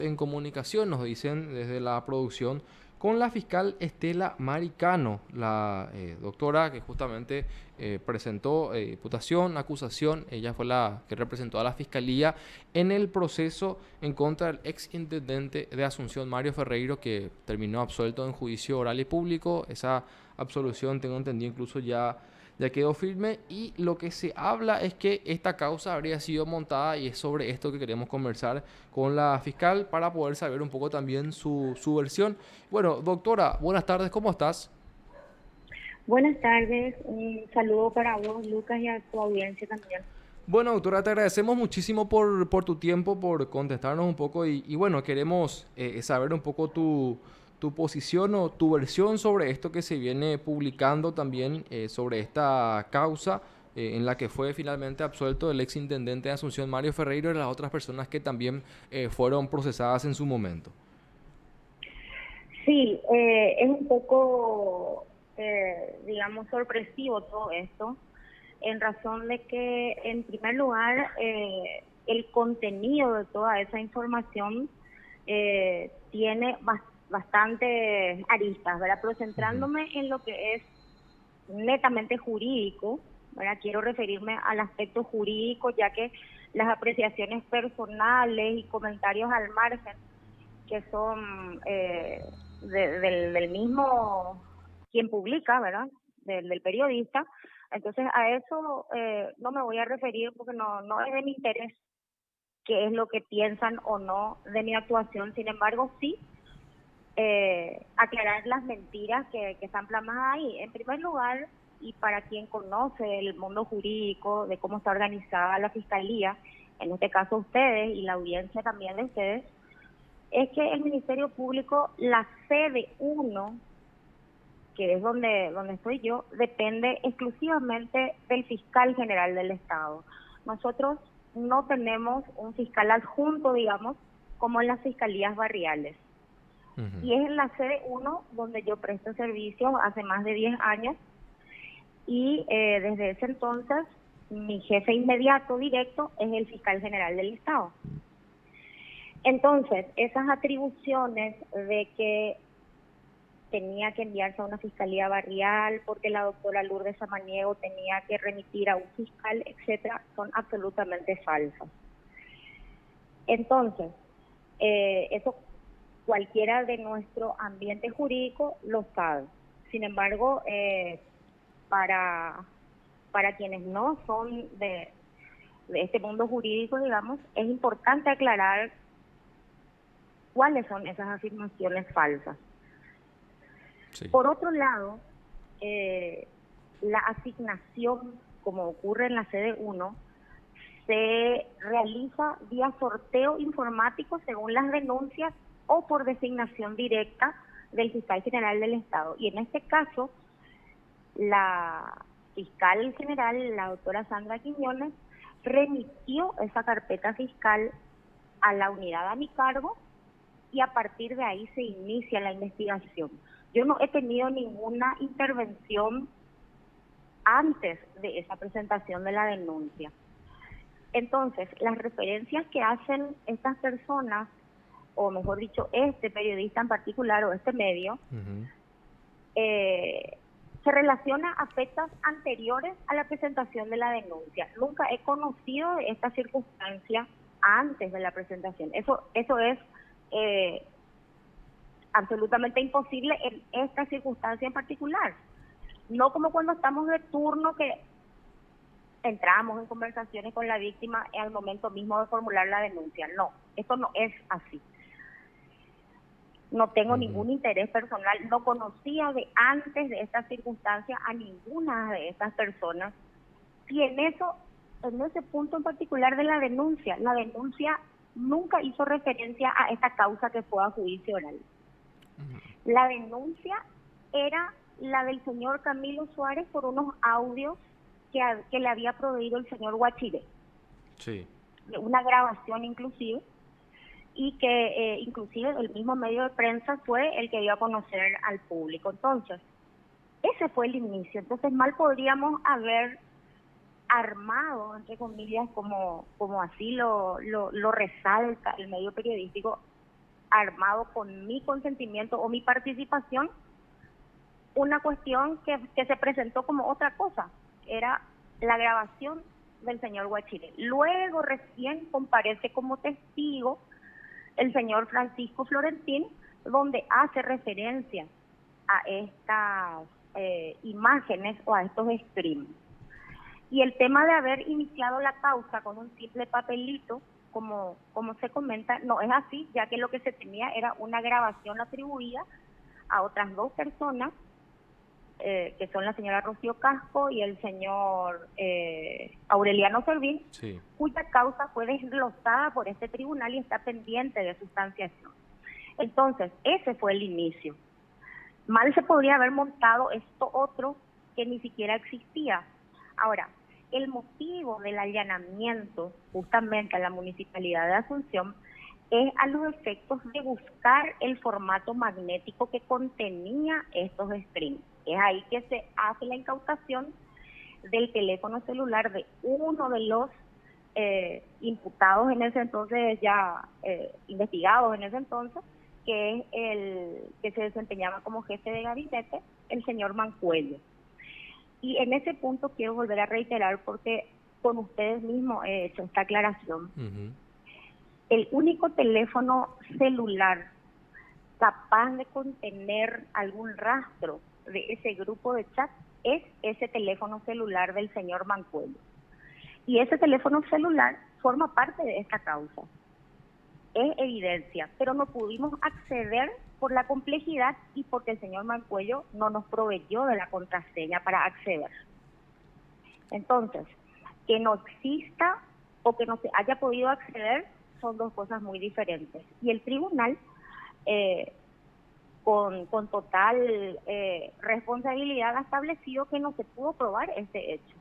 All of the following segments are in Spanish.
en comunicación, nos dicen desde la producción, con la fiscal Estela Maricano, la doctora que justamente presentó imputación, acusación. Ella fue la que representó a la fiscalía en el proceso en contra del ex intendente de Asunción, Mario Ferreiro, que terminó absuelto en juicio oral y público. Esa absolución, tengo entendido, incluso ya quedó firme, y lo que se habla es que esta causa habría sido montada, y es sobre esto que queremos conversar con la fiscal para poder saber un poco también su versión. Bueno, doctora, buenas tardes, ¿cómo estás? Buenas tardes, un saludo para vos, Lucas, y a tu audiencia también. Bueno, doctora, te agradecemos muchísimo por tu tiempo, por contestarnos un poco, y bueno, queremos saber un poco tu posición o tu versión sobre esto que se viene publicando también, sobre esta causa en la que fue finalmente absuelto el ex intendente de Asunción, Mario Ferreiro, y las otras personas que también fueron procesadas en su momento. Sí, es un poco, digamos, sorpresivo todo esto, en razón de que, en primer lugar, el contenido de toda esa información tiene bastantes aristas, ¿verdad? Pero Ujú. centrándome en lo que es netamente jurídico, ¿verdad? Quiero referirme al aspecto jurídico, ya que las apreciaciones personales y comentarios al margen que son del mismo quien publica, ¿verdad? Del periodista. Entonces a eso no me voy a referir porque no es de mi interés qué es lo que piensan o no de mi actuación. Sin embargo, sí aclarar las mentiras que están plasmadas ahí. En primer lugar, y para quien conoce el mundo jurídico, de cómo está organizada la fiscalía, en este caso ustedes y la audiencia también de ustedes, es que el Ministerio Público, la sede uno, que es donde estoy yo, depende exclusivamente del fiscal general del Estado. Nosotros no tenemos un fiscal adjunto, digamos, como en las fiscalías barriales. Ujú. Y es en la sede uno donde yo presto servicio hace más de 10 años y desde ese entonces mi jefe inmediato directo es el fiscal general del Estado. Entonces, esas atribuciones de que tenía que enviarse a una fiscalía barrial porque la doctora Lourdes Samaniego tenía que remitir a un fiscal, etcétera, son absolutamente falsas. Entonces, eso cualquiera de nuestro ambiente jurídico lo sabe. Sin embargo, para, para quienes no son de este mundo jurídico, digamos, es importante aclarar cuáles son esas afirmaciones falsas. Sí. Por otro lado, eh, la asignación, como ocurre en la sede uno, se realiza vía sorteo informático según las denuncias o por designación directa del fiscal general del Estado. Y en este caso, la fiscal general, la doctora Sandra Quiñones, remitió esa carpeta fiscal a la unidad a mi cargo y a partir de ahí se inicia la investigación. Yo no he tenido ninguna intervención antes de esa presentación de la denuncia. Entonces, las referencias que hacen estas personas, o mejor dicho, este periodista en particular o este medio, Ujú. se relaciona a fechas anteriores a la presentación de la denuncia. Nunca he conocido de esta circunstancia antes de la presentación. Eso es eh, absolutamente imposible en esta circunstancia en particular. No como cuando estamos de turno que entramos en conversaciones con la víctima al momento mismo de formular la denuncia. No, esto no es así. No tengo Ujú. ningún interés personal, no conocía de antes de esta circunstancia a ninguna de estas personas. Y en ese punto en particular de la denuncia nunca hizo referencia a esta causa que fue a juicio oral. La denuncia era la del señor Camilo Suárez por unos audios que le había proveído el señor Guachire, Sí. una grabación inclusive, y que inclusive el mismo medio de prensa fue el que dio a conocer al público. Entonces, ese fue el inicio. Entonces, mal podríamos haber armado, entre comillas, como así lo resalta el medio periodístico, armado con mi consentimiento o mi participación, una cuestión que se presentó como otra cosa, era la grabación del señor Guachile. Luego recién comparece como testigo el señor Francisco Florentín, donde hace referencia a estas imágenes o a estos streams. Y el tema de haber iniciado la causa con un simple papelito, como se comenta, no es así, ya que lo que se tenía era una grabación atribuida a otras dos personas, que son la señora Rocío Casco y el señor Aureliano Servín, Sí. cuya causa fue desglosada por este tribunal y está pendiente de sustanciación. Entonces, ese fue el inicio. Mal se podría haber montado esto otro que ni siquiera existía. Ahora, el motivo del allanamiento justamente a la Municipalidad de Asunción es a los efectos de buscar el formato magnético que contenía estos streams. Es ahí que se hace la incautación del teléfono celular de uno de los imputados en ese entonces, ya investigados en ese entonces, que es el que se desempeñaba como jefe de gabinete, el señor Mancuello. Y en ese punto quiero volver a reiterar, porque con ustedes mismos he hecho esta aclaración. El único teléfono celular capaz de contener algún rastro de ese grupo de chat es ese teléfono celular del señor Mancuello. Y ese teléfono celular forma parte de esta causa. Es evidencia, pero no pudimos acceder por la complejidad y porque el señor Mancuello no nos proveyó de la contraseña para acceder. Entonces, que no exista o que no se haya podido acceder son dos cosas muy diferentes. Y el tribunal, con total responsabilidad, ha establecido que no se pudo probar este hecho.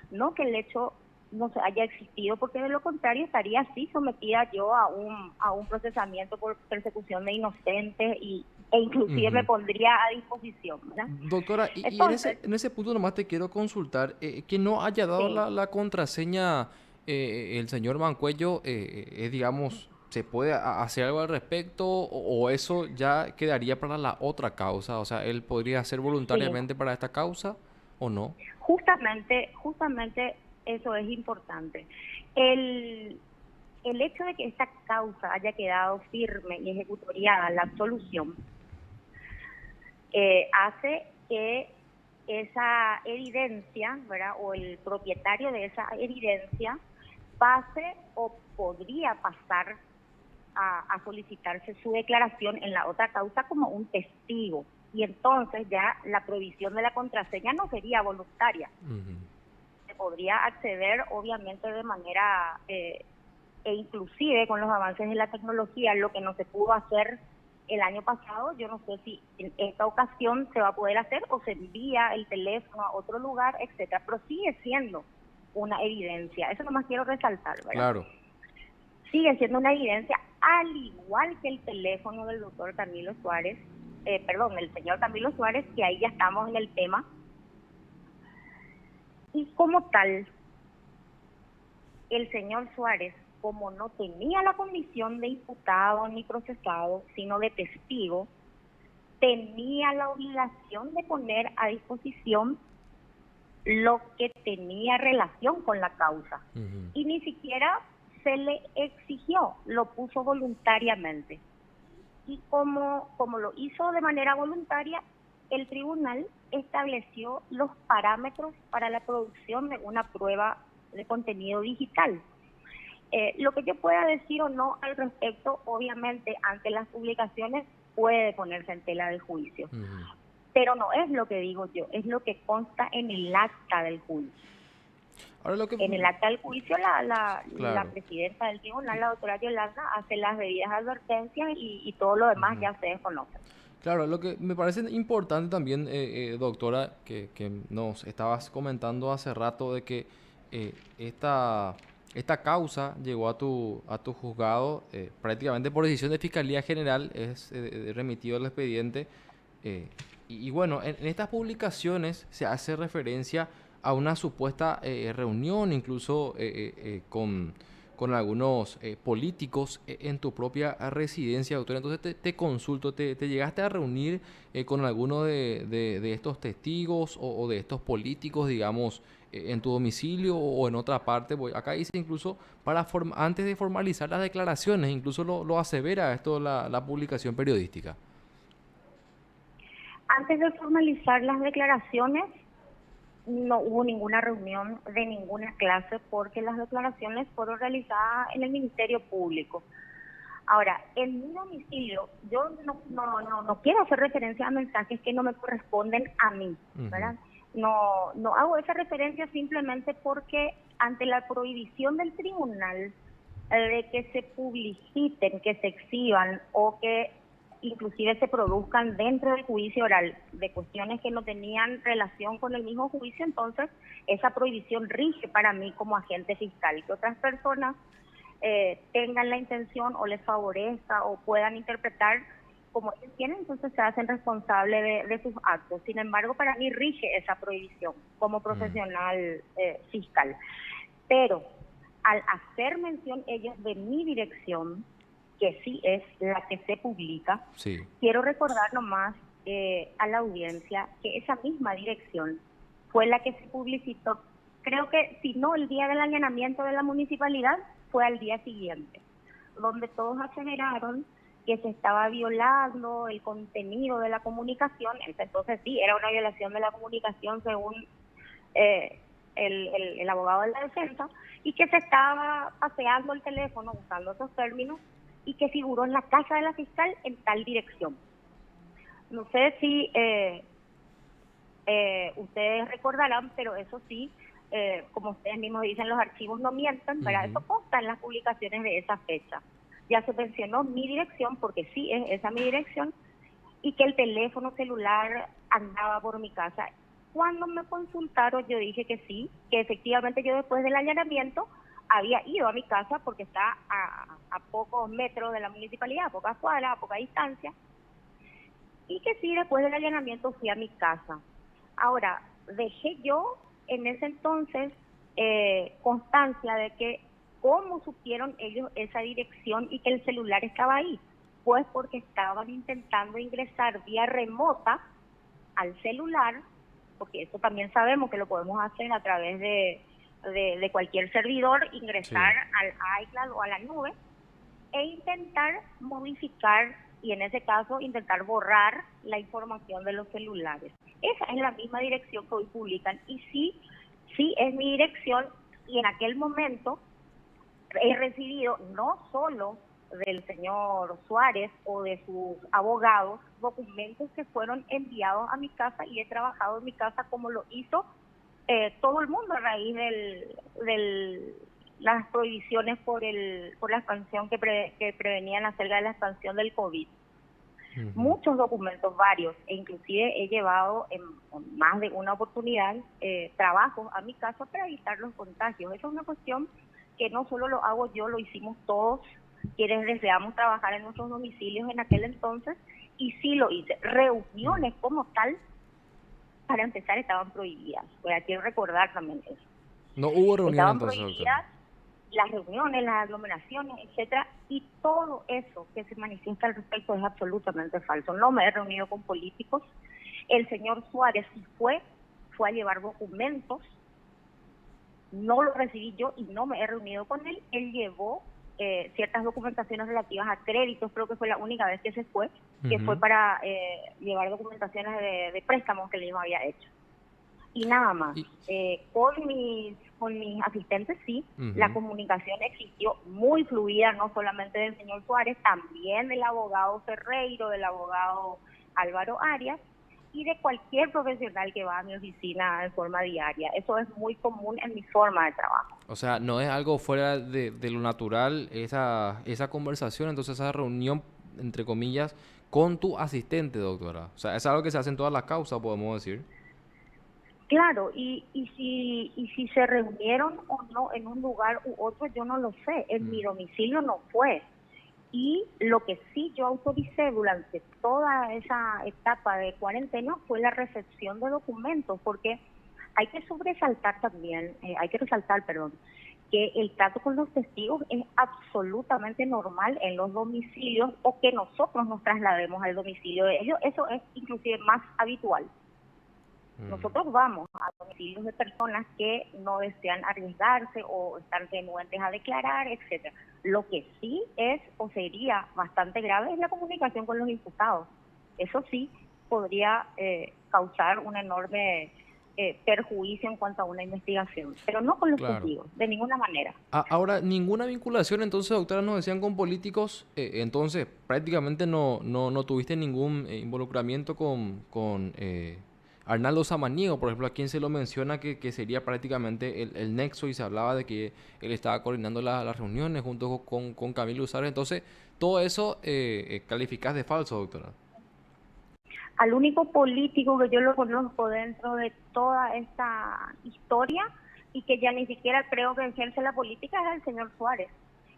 No que el hecho no se haya existido, porque de lo contrario estaría así sometida yo a un procesamiento por persecución de inocentes e inclusive me pondría a disposición, ¿verdad? Doctora, y Entonces, en ese punto nomás te quiero consultar, que no haya dado sí. la contraseña el señor Mancuello, digamos, ¿se puede hacer algo al respecto o eso ya quedaría para la otra causa? O sea, ¿él podría hacer Sí, voluntariamente para esta causa o no? justamente eso es importante. El, el hecho de que esta causa haya quedado firme y ejecutoriada, la absolución, hace que esa evidencia, ¿verdad?, o el propietario de esa evidencia pase o podría pasar a solicitarse su declaración en la otra causa como un testigo. Y entonces ya la provisión de la contraseña no sería voluntaria. Se podría acceder, obviamente, de manera, e inclusive con los avances de la tecnología, lo que no se pudo hacer el año pasado, yo no sé si en esta ocasión se va a poder hacer o se envía el teléfono a otro lugar, etcétera, pero sigue siendo una evidencia. Eso nomás quiero resaltar, ¿verdad? Claro. Sigue siendo una evidencia, al igual que el teléfono del doctor Camilo Suárez, el señor Camilo Suárez, que ahí ya estamos en el tema. Y como tal, el señor Suárez, como no tenía la condición de imputado ni procesado, sino de testigo, tenía la obligación de poner a disposición lo que tenía relación con la causa. Y ni siquiera se le exigió, lo puso voluntariamente. Y como lo hizo de manera voluntaria, el tribunal estableció los parámetros para la producción de una prueba de contenido digital. Lo que yo pueda decir o no al respecto, obviamente, ante las publicaciones puede ponerse en tela de juicio. Pero no es lo que digo yo, es lo que consta en el acta del juicio. Ahora lo que... En el acta del juicio, la Claro. presidenta del tribunal, la doctora Yolanda, hace las debidas advertencias y todo lo demás ya ustedes conocen. Claro, lo que me parece importante también, doctora, que nos estabas comentando hace rato de que esta causa llegó a tu juzgado prácticamente por decisión de Fiscalía General, es remitido el expediente. Y bueno, en estas publicaciones se hace referencia a una supuesta reunión, incluso con con algunos políticos en tu propia residencia, doctora. Entonces te consulto, ¿te llegaste a reunir con alguno de estos testigos o de estos políticos, digamos, en tu domicilio o en otra parte? Acá dice incluso, antes de formalizar las declaraciones, incluso lo asevera esto la publicación periodística. Antes de formalizar las declaraciones, no hubo ninguna reunión de ninguna clase porque las declaraciones fueron realizadas en el Ministerio Público. Ahora, en mi domicilio, yo no quiero hacer referencia a mensajes que no me corresponden a mí, ¿verdad? No hago esa referencia simplemente porque ante la prohibición del tribunal de que se publiciten, que se exhiban o que inclusive se produzcan dentro del juicio oral de cuestiones que no tenían relación con el mismo juicio, entonces esa prohibición rige para mí como agente fiscal. Que otras personas tengan la intención o les favorezca o puedan interpretar como ellos quieren, entonces se hacen responsables de sus actos. Sin embargo, para mí rige esa prohibición como profesional fiscal. Pero al hacer mención ellos de mi dirección, que sí es la que se publica, Sí. quiero recordar nomás a la audiencia que esa misma dirección fue la que se publicitó, creo que si no el día del allanamiento de la municipalidad, fue al día siguiente, donde todos aseveraron que se estaba violando el contenido de la comunicación. Entonces sí, era una violación de la comunicación según el abogado de la defensa, y que se estaba paseando el teléfono, usando esos términos, y que figuró en la casa de la fiscal en tal dirección. No sé si ustedes recordarán, pero eso sí, como ustedes mismos dicen, los archivos no mienten, ¿verdad? Eso consta en las publicaciones de esa fecha. Ya se mencionó mi dirección, porque sí es esa mi dirección, y que el teléfono celular andaba por mi casa. Cuando me consultaron, yo dije que sí, que efectivamente yo después del allanamiento había ido a mi casa porque está a pocos metros de la municipalidad, a pocas cuadras, a poca distancia, y que sí, después del allanamiento fui a mi casa. Ahora, dejé yo en ese entonces constancia de que cómo supieron ellos esa dirección y que el celular estaba ahí. Pues porque estaban intentando ingresar vía remota al celular, porque eso también sabemos que lo podemos hacer a través de cualquier servidor, ingresar al iCloud o a la nube e intentar modificar y en ese caso intentar borrar la información de los celulares. Esa es la misma dirección que hoy publican y sí es mi dirección, y en aquel momento he recibido no solo del señor Suárez o de sus abogados documentos que fueron enviados a mi casa, y he trabajado en mi casa como lo hizo todo el mundo a raíz de las prohibiciones por la expansión que prevenían acerca de la expansión del COVID. Muchos documentos, varios, e inclusive he llevado en más de una oportunidad trabajos a mi casa para evitar los contagios. Esa es una cuestión que no solo lo hago yo, lo hicimos todos quienes deseamos trabajar en nuestros domicilios en aquel entonces, y sí lo hice. Reuniones como tal, para empezar, estaban prohibidas. Pues quiero recordar también eso. No hubo reunión Estaban entonces, doctora. prohibidas las reuniones, las aglomeraciones, etcétera, y todo eso que se manifiesta al respecto es absolutamente falso. No me he reunido con políticos. El señor Suárez sí fue a llevar documentos, no lo recibí yo y no me he reunido con él. Él llevó ciertas documentaciones relativas a créditos, creo que fue la única vez que se fue, que fue para llevar documentaciones de préstamos que él mismo había hecho. Y nada más. Con mis asistentes sí, la comunicación existió muy fluida, no solamente del señor Suárez, también del abogado Ferreiro, del abogado Álvaro Arias, y de cualquier profesional que va a mi oficina de forma diaria. Eso es muy común en mi forma de trabajo. O sea, no es algo fuera de lo natural esa conversación, entonces esa reunión, entre comillas, con tu asistente, doctora. O sea, es algo que se hace en todas las causas, podemos decir. Claro, y si se reunieron o no en un lugar u otro, yo no lo sé. En mi domicilio no fue. Y lo que sí yo autoricé durante toda esa etapa de cuarentena fue la recepción de documentos, porque hay que resaltar, perdón, que el trato con los testigos es absolutamente normal en los domicilios o que nosotros nos traslademos al domicilio de ellos. Eso es inclusive más habitual. Nosotros vamos a domicilios de personas que no desean arriesgarse o están renuentes a declarar, etcétera. Lo que sí es o sería bastante grave es la comunicación con los imputados. Eso sí podría causar un enorme perjuicio en cuanto a una investigación, pero no con los Claro. testigos, de ninguna manera. Ahora, ninguna vinculación, entonces, doctora, nos decían con políticos, entonces prácticamente no tuviste ningún involucramiento con Arnaldo Samaniego, por ejemplo, a quien se lo menciona que sería prácticamente el nexo y se hablaba de que él estaba coordinando las reuniones junto con Camilo Usares. Entonces, todo eso calificás de falso, doctora. Al único político que yo lo conozco dentro de toda esta historia y que ya ni siquiera creo que ejerce la política es el señor Suárez.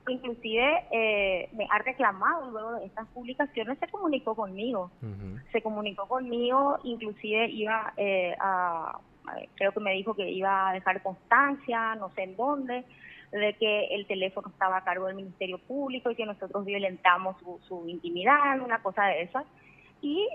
Inclusive me ha reclamado luego de estas publicaciones, Ujú. se comunicó conmigo, inclusive iba creo que me dijo que iba a dejar constancia, no sé en dónde, de que el teléfono estaba a cargo del Ministerio Público y que nosotros violentamos su intimidad, una cosa de esas. Y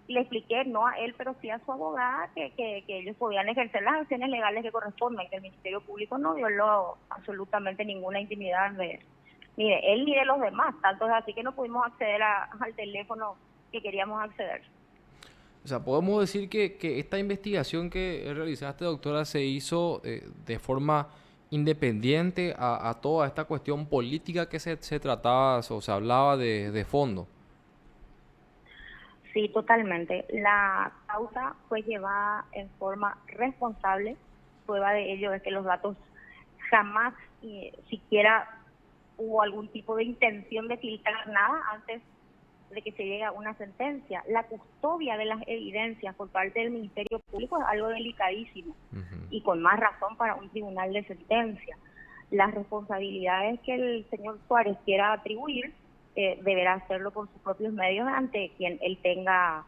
le expliqué, no a él, pero sí a su abogada, que ellos podían ejercer las acciones legales que corresponden, que el Ministerio Público no violó absolutamente ninguna intimidad ni de él ni de los demás. Tanto es así que no pudimos acceder al teléfono que queríamos acceder. O sea, podemos decir que esta investigación que realizaste, doctora, se hizo de forma independiente a toda esta cuestión política que se trataba o se hablaba de fondo. Sí, totalmente. La causa fue llevada en forma responsable. Prueba de ello es que los datos jamás siquiera hubo algún tipo de intención de filtrar nada antes de que se llegue a una sentencia. La custodia de las evidencias por parte del Ministerio Público es algo delicadísimo Ujú. y con más razón para un tribunal de sentencia. Las responsabilidades que el señor Suárez quiera atribuir deberá hacerlo por sus propios medios ante quien él tenga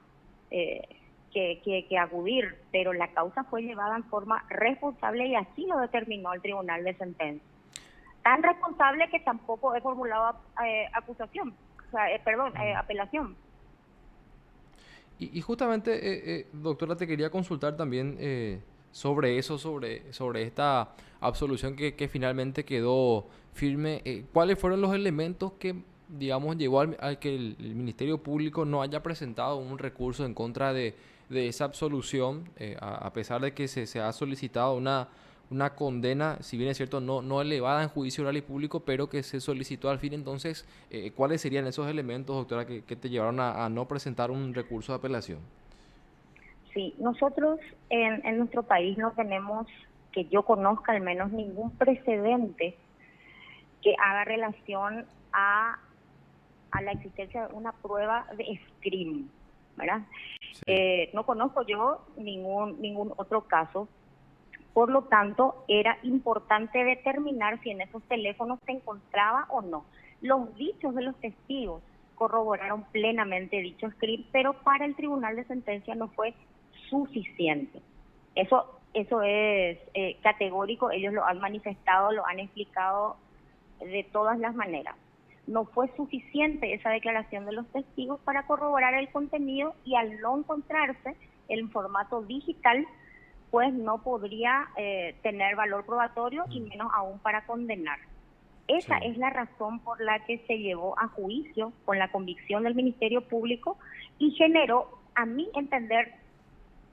que acudir, pero la causa fue llevada en forma responsable y así lo determinó el tribunal de sentencia. Tan responsable que tampoco he formulado acusación, o sea, apelación. Y justamente, doctora, te quería consultar también sobre eso, sobre esta absolución que finalmente quedó firme. ¿Cuáles fueron los elementos que, digamos, llevó al que el Ministerio Público no haya presentado un recurso en contra de esa absolución, a pesar de que se ha solicitado una condena, si bien es cierto, no elevada en juicio oral y público, pero que se solicitó al fin? Entonces, ¿cuáles serían esos elementos, doctora, que te llevaron a no presentar un recurso de apelación? Sí, nosotros en nuestro país no tenemos, que yo conozca al menos, ningún precedente que haga relación a la existencia de una prueba de screening, ¿verdad? Sí. No conozco yo ningún otro caso. Por lo tanto, era importante determinar si en esos teléfonos se encontraba o no. Los dichos de los testigos corroboraron plenamente dicho script, pero para el tribunal de sentencia no fue suficiente. Eso es categórico, ellos lo han manifestado, lo han explicado de todas las maneras. No fue suficiente esa declaración de los testigos para corroborar el contenido y al no encontrarse en formato digital, pues no podría tener valor probatorio y menos aún para condenar. Esa Sí. es la razón por la que se llevó a juicio con la convicción del Ministerio Público y generó, a mi entender,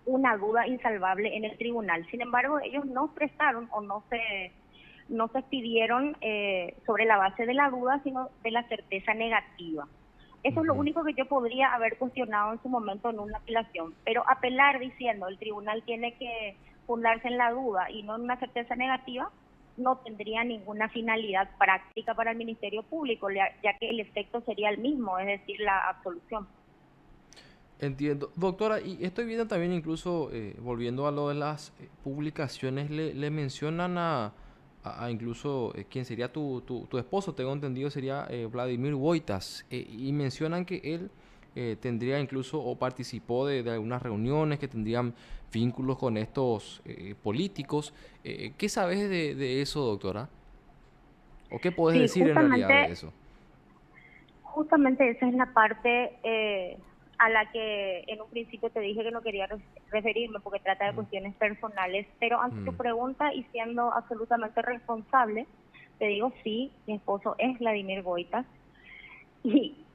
una duda insalvable en el tribunal. Sin embargo, ellos no prestaron o no se expidieron sobre la base de la duda, sino de la certeza negativa. Eso es lo Ujú. único que yo podría haber cuestionado en su momento en una apelación, pero apelar diciendo el tribunal tiene que fundarse en la duda y no en una certeza negativa, no tendría ninguna finalidad práctica para el Ministerio Público, ya que el efecto sería el mismo, es decir, la absolución. Entiendo. Doctora, y estoy viendo también incluso, volviendo a lo de las publicaciones, le mencionan a incluso quien sería tu esposo, tengo entendido, sería Vladimir Wojtas, y mencionan que él tendría incluso o participó de algunas reuniones que tendrían vínculos con estos políticos. ¿Qué sabes de eso, doctora? ¿O qué podés Sí, decir en realidad de eso? justamente esa es la parte a la que en un principio te dije que no quería referirme porque trata de Mm, cuestiones personales, pero ante tu mm, pregunta y siendo absolutamente responsable, te digo sí, mi esposo es Vladimir Boitas. ¿Y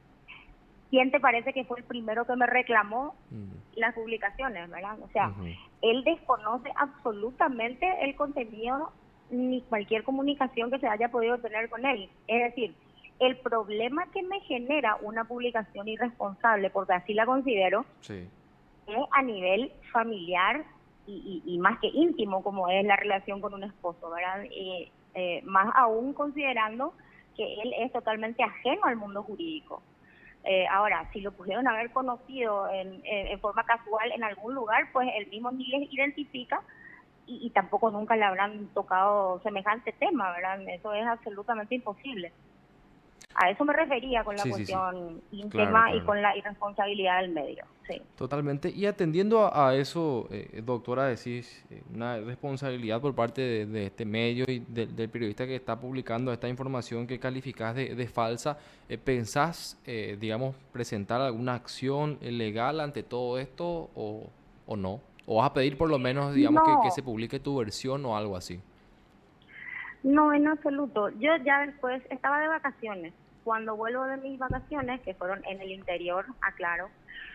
quién te parece que fue el primero que me reclamó mm, las publicaciones, verdad? O sea, ujú, él desconoce absolutamente el contenido ni cualquier comunicación que se haya podido tener con él. Es decir, el problema que me genera una publicación irresponsable, porque así la considero, sí. es a nivel familiar y más que íntimo, como es la relación con un esposo, ¿verdad? Más aún considerando que él es totalmente ajeno al mundo jurídico. Ahora, si lo pudieron haber conocido en forma casual en algún lugar, pues él mismo ni les identifica y tampoco nunca le habrán tocado semejante tema, ¿verdad? Eso es absolutamente imposible. A eso me refería con la Sí, sí, sí. cuestión Claro, íntima y claro. con la irresponsabilidad del medio, sí. Totalmente. Y atendiendo a eso, doctora, decís una responsabilidad por parte de este medio y del periodista que está publicando esta información que calificás de falsa. ¿Pensás, digamos, presentar alguna acción legal ante todo esto o no? ¿O vas a pedir por lo menos, digamos, que se No, publique tu versión o algo así? no, en absoluto. Yo ya después estaba de vacaciones. Cuando vuelvo de mis vacaciones, que fueron en el interior, aclaro,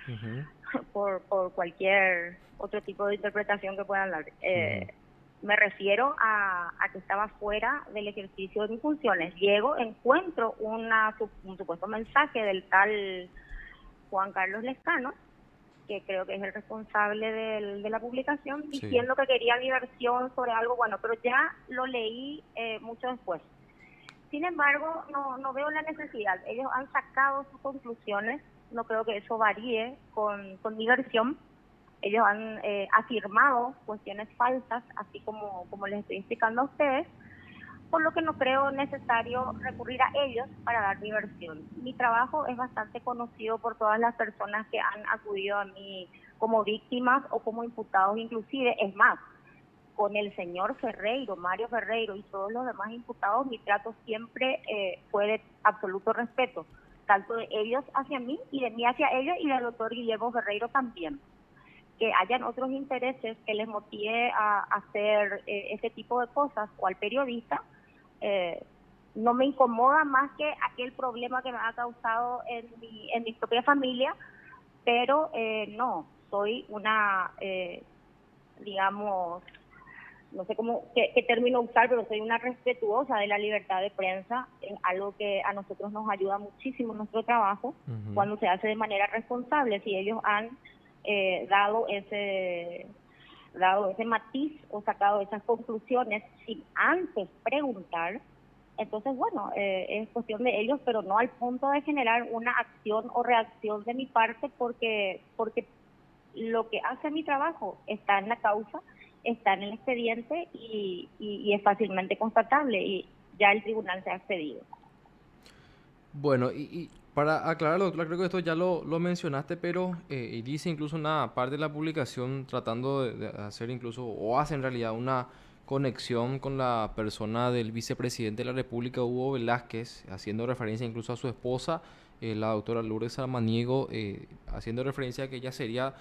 Ujú, por cualquier otro tipo de interpretación que puedan dar. ujú, Me refiero a que estaba fuera del ejercicio de mis funciones. Llego, encuentro un supuesto mensaje del tal Juan Carlos Lescano, que creo que es el responsable de la publicación, sí. diciendo que quería mi versión sobre algo, bueno, pero ya lo leí mucho después. Sin embargo, no veo la necesidad. Ellos han sacado sus conclusiones, no creo que eso varíe con mi versión. Ellos han afirmado cuestiones falsas, así como les estoy explicando a ustedes, por lo que no creo necesario recurrir a ellos para dar mi versión. Mi trabajo es bastante conocido por todas las personas que han acudido a mí como víctimas o como imputados inclusive. Es más, con el señor Ferreiro, Mario Ferreiro y todos los demás imputados, mi trato siempre fue de absoluto respeto, tanto de ellos hacia mí y de mí hacia ellos y del doctor Guillermo Ferreiro también. Que hayan otros intereses que les motive a hacer ese tipo de cosas o al periodista, eh, no me incomoda más que aquel problema que me ha causado en mi propia familia, pero no, soy una, digamos, no sé qué término usar, pero soy una respetuosa de la libertad de prensa, es algo que a nosotros nos ayuda muchísimo en nuestro trabajo Ujú. cuando se hace de manera responsable. Si ellos han eh, dado ese dado ese matiz o sacado esas conclusiones sin antes preguntar, entonces, bueno, es cuestión de ellos, pero no al punto de generar una acción o reacción de mi parte, porque lo que hace mi trabajo está en la causa, está en el expediente y es fácilmente constatable y ya el tribunal se ha accedido. Bueno, y para aclararlo, claro, creo que esto ya lo mencionaste, pero y dice incluso una parte de la publicación tratando de hacer incluso, o hace en realidad una conexión con la persona del vicepresidente de la República, Hugo Velázquez, haciendo referencia incluso a su esposa, la doctora Lourdes Samaniego, haciendo referencia a que ella sería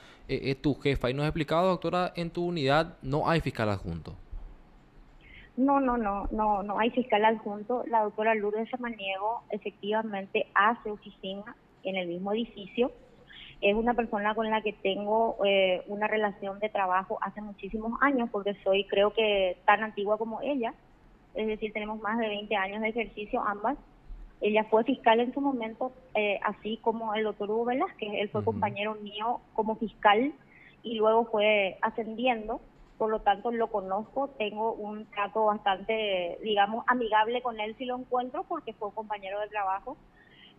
tu jefa. Y nos ha explicado, doctora, en tu unidad no hay fiscal adjunto. No hay fiscal adjunto. La doctora Lourdes Samaniego efectivamente hace oficina en el mismo edificio. Es una persona con la que tengo una relación de trabajo hace muchísimos años, porque soy creo que tan antigua como ella, es decir, tenemos más de 20 años de ejercicio ambas. Ella fue fiscal en su momento, así como el doctor Hugo Velázquez, él fue Ujú. compañero mío como fiscal y luego fue ascendiendo, por lo tanto lo conozco, tengo un trato bastante, digamos, amigable con él si lo encuentro, porque fue un compañero de trabajo,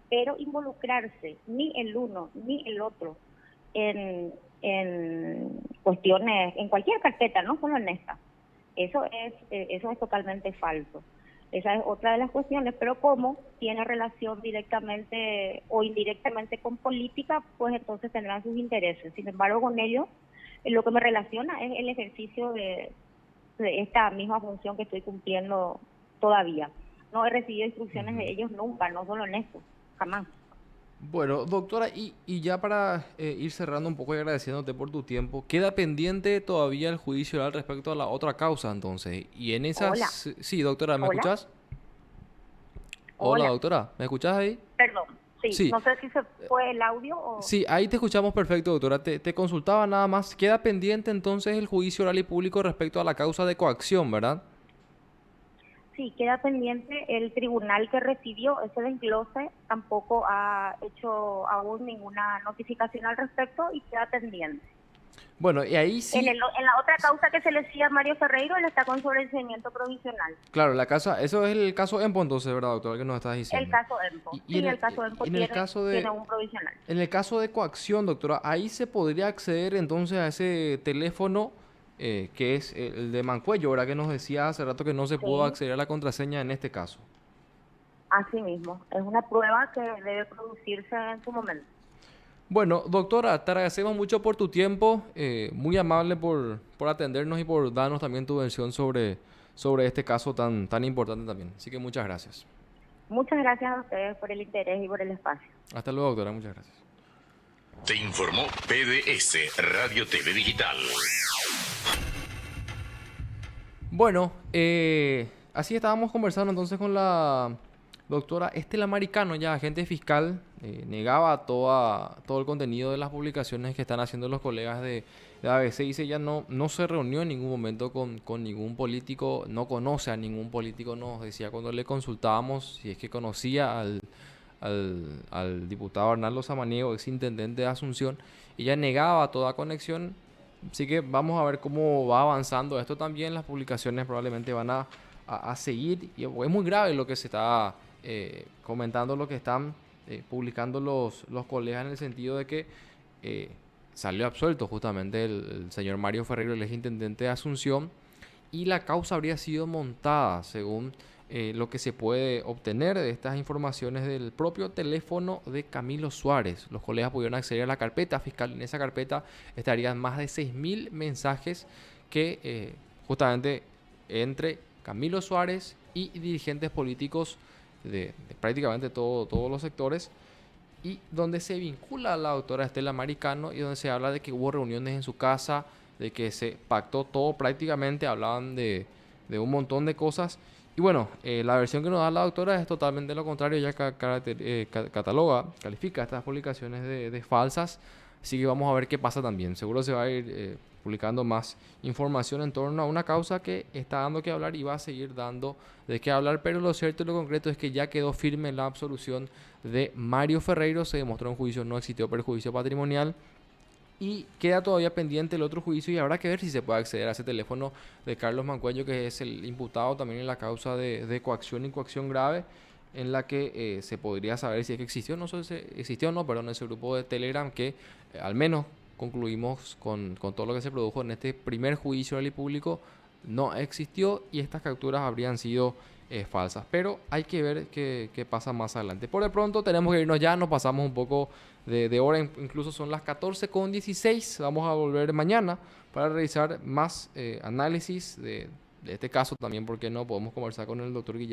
pero involucrarse ni el uno ni el otro en cuestiones, en cualquier carpeta, no solo en esta, eso es totalmente falso. Esa es otra de las cuestiones, pero como tiene relación directamente o indirectamente con política, pues entonces tendrán sus intereses. Sin embargo, con ellos, lo que me relaciona es el ejercicio de esta misma función que estoy cumpliendo todavía. No he recibido instrucciones de ellos nunca, no solo en esto, jamás. Bueno, doctora, y ya para ir cerrando un poco y agradeciéndote por tu tiempo, queda pendiente todavía el juicio oral respecto a la otra causa, entonces. Y en Hola, esas... Sí, doctora, ¿me hola, escuchás? Hola, hola, doctora, ¿me escuchás ahí? perdón, sí, Sí, no sé si se fue el audio o... sí, ahí te escuchamos perfecto, doctora. Te consultaba nada más. Queda pendiente entonces el juicio oral y público respecto a la causa de coacción, ¿verdad? Sí, queda pendiente el tribunal que recibió ese desglose, tampoco ha hecho aún ninguna notificación al respecto y queda pendiente. Bueno, y ahí En, sí, en la otra causa que se le decía a Mario Ferreiro, él está con sobreseimiento provisional. claro, la casa, eso es el caso Empo entonces, ¿verdad, doctora? Que nos estás El diciendo. caso EMPO, Y sí, el caso EMPO en el caso tiene un provisional. en el caso de coacción, doctora, ahí se podría acceder entonces a ese teléfono que es el de Mancuello, ¿verdad? Que nos decía hace rato que no se pudo Sí, acceder a la contraseña en este caso. así mismo. Es una prueba que debe producirse en su momento. Bueno, doctora, te agradecemos mucho por tu tiempo, muy amable por atendernos y por darnos también tu versión sobre este caso tan importante también. Así que muchas gracias. Muchas gracias a ustedes por el interés y por el espacio. Hasta luego, doctora, muchas gracias. Te informó PDS Radio TV Digital. Bueno, así estábamos conversando entonces con la doctora Estela Maricano, ya agente fiscal, negaba todo el contenido de las publicaciones que están haciendo los colegas de ABC. Dice ella no se reunió en ningún momento con ningún político, no conoce a ningún político, nos decía cuando le consultábamos si es que conocía al diputado Arnaldo Samaniego, ex intendente de Asunción. Ella negaba toda conexión. Así que vamos a ver cómo va avanzando esto también. Las publicaciones probablemente van a seguir. Y es muy grave lo que se está comentando, lo que están publicando los colegas en el sentido de que salió absuelto justamente el señor Mario Ferreiro, el ex intendente de Asunción. Y la causa habría sido montada según lo que se puede obtener de estas informaciones del propio teléfono de Camilo Suárez. Los colegas pudieron acceder a la carpeta fiscal. En esa carpeta estarían más de 6.000 mensajes que justamente entre Camilo Suárez y dirigentes políticos de prácticamente todos los sectores, y donde se vincula a la doctora Estela Maricano y donde se habla de que hubo reuniones en su casa, de que se pactó todo prácticamente, hablaban de un montón de cosas. Y bueno, la versión que nos da la doctora es totalmente lo contrario, ella cataloga, califica estas publicaciones de falsas, así que vamos a ver qué pasa también. Seguro se va a ir publicando más información en torno a una causa que está dando que hablar y va a seguir dando de qué hablar, pero lo cierto y lo concreto es que ya quedó firme la absolución de Mario Ferreiro, se demostró en juicio no existió perjuicio patrimonial. Y queda todavía pendiente el otro juicio y habrá que ver si se puede acceder a ese teléfono de Carlos Mancuello, que es el imputado también en la causa de coacción y coacción grave, en la que se podría saber si es que existió, no sé si existió o no, perdón, ese grupo de Telegram que al menos concluimos con todo lo que se produjo en este primer juicio oral y público, no existió y estas capturas habrían sido falsas. Pero hay que ver qué pasa más adelante. Por de pronto tenemos que irnos ya, nos pasamos un poco de hora, incluso son las 14:16. Vamos a volver mañana para realizar más análisis de este caso también, porque no podemos conversar con el doctor Guillermo.